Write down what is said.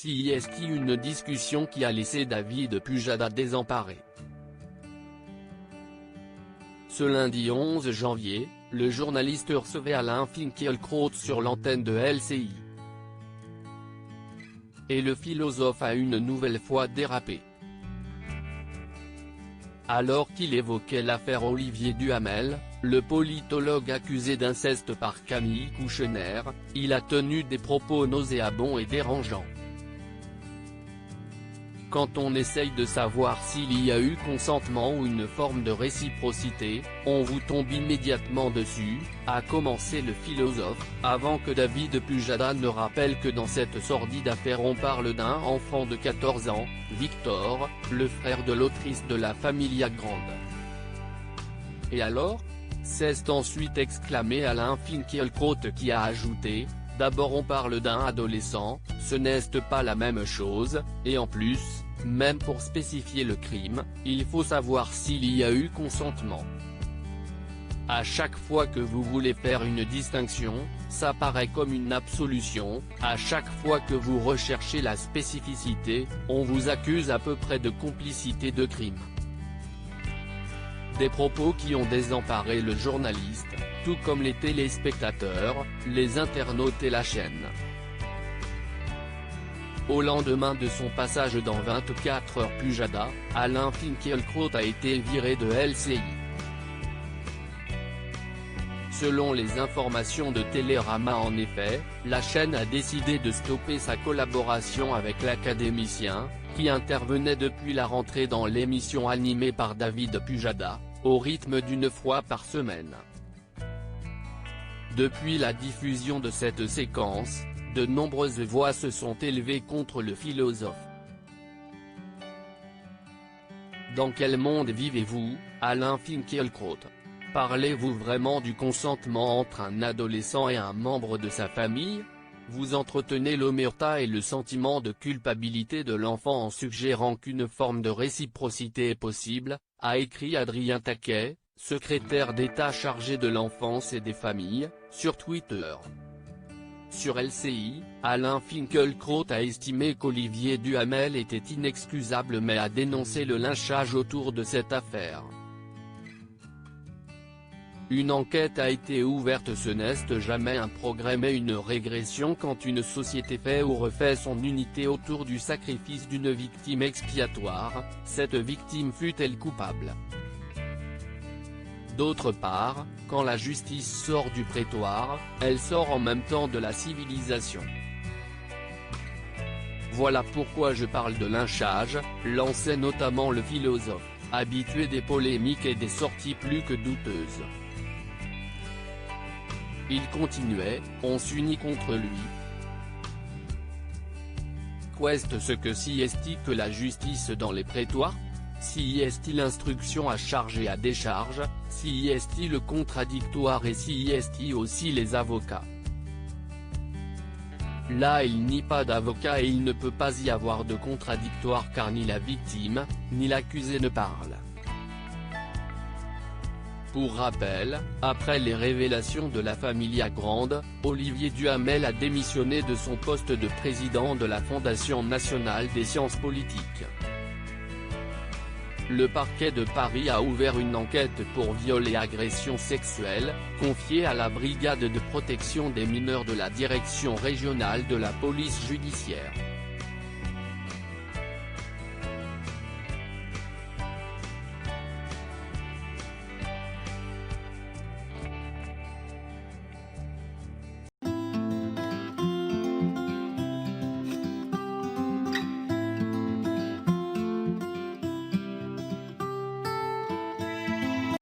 CIST, une discussion qui a laissé David Pujada désemparé. Ce lundi 11 janvier, le journaliste recevait Alain Finkielkraut sur l'antenne de LCI. Et le philosophe a une nouvelle fois dérapé. Alors qu'il évoquait l'affaire Olivier Duhamel, le politologue accusé d'inceste par Camille Kouchner, il a tenu des propos nauséabonds et dérangeants. Quand on essaye de savoir s'il y a eu consentement ou une forme de réciprocité, on vous tombe immédiatement dessus, a commencé le philosophe, avant que David Pujada ne rappelle que dans cette sordide affaire on parle d'un enfant de 14 ans, Victor, le frère de l'autrice de La Familia Grande. Et alors ? S'est ensuite exclamé Alain Finkielkraut qui a ajouté: d'abord on parle d'un adolescent, ce n'est pas la même chose, et en plus, même pour spécifier le crime, il faut savoir s'il y a eu consentement. À chaque fois que vous voulez faire une distinction, ça paraît comme une absolution, à chaque fois que vous recherchez la spécificité, on vous accuse à peu près de complicité de crime. Des propos qui ont désemparé le journaliste, tout comme les téléspectateurs, les internautes et la chaîne. Au lendemain de son passage dans 24 heures Pujada, Alain Finkielkraut a été viré de LCI. Selon les informations de Télérama, en effet, la chaîne a décidé de stopper sa collaboration avec l'académicien, qui intervenait depuis la rentrée dans l'émission animée par David Pujada, au rythme d'une fois par semaine. Depuis la diffusion de cette séquence, de nombreuses voix se sont élevées contre le philosophe. Dans quel monde vivez-vous, Alain Finkielkraut? Parlez-vous vraiment du consentement entre un adolescent et un membre de sa famille? Vous entretenez l'omerta et le sentiment de culpabilité de l'enfant en suggérant qu'une forme de réciprocité est possible, a écrit Adrien Taquet, secrétaire d'État chargé de l'enfance et des familles, sur Twitter. Sur LCI, Alain Finkielkraut a estimé qu'Olivier Duhamel était inexcusable mais a dénoncé le lynchage autour de cette affaire. Une enquête a été ouverte. Ce n'est jamais un progrès mais une régression quand une société fait ou refait son unité autour du sacrifice d'une victime expiatoire, cette victime fût-elle coupable. D'autre part, quand la justice sort du prétoire, elle sort en même temps de la civilisation. Voilà pourquoi je parle de lynchage, lançait notamment le philosophe, habitué des polémiques et des sorties plus que douteuses. Il continuait: on s'unit contre lui. Qu'est ce que CIST que la justice dans les prétoires? CIST l'instruction à charge et à décharge, CIST le contradictoire et CIST aussi les avocats. Là il n'y a pas d'avocat et il ne peut pas y avoir de contradictoire car ni la victime, ni l'accusé ne parlent. Pour rappel, après les révélations de La Familia Grande, Olivier Duhamel a démissionné de son poste de président de la Fondation nationale des sciences politiques. Le parquet de Paris a ouvert une enquête pour viol et agression sexuelle, confiée à la brigade de protection des mineurs de la direction régionale de la police judiciaire.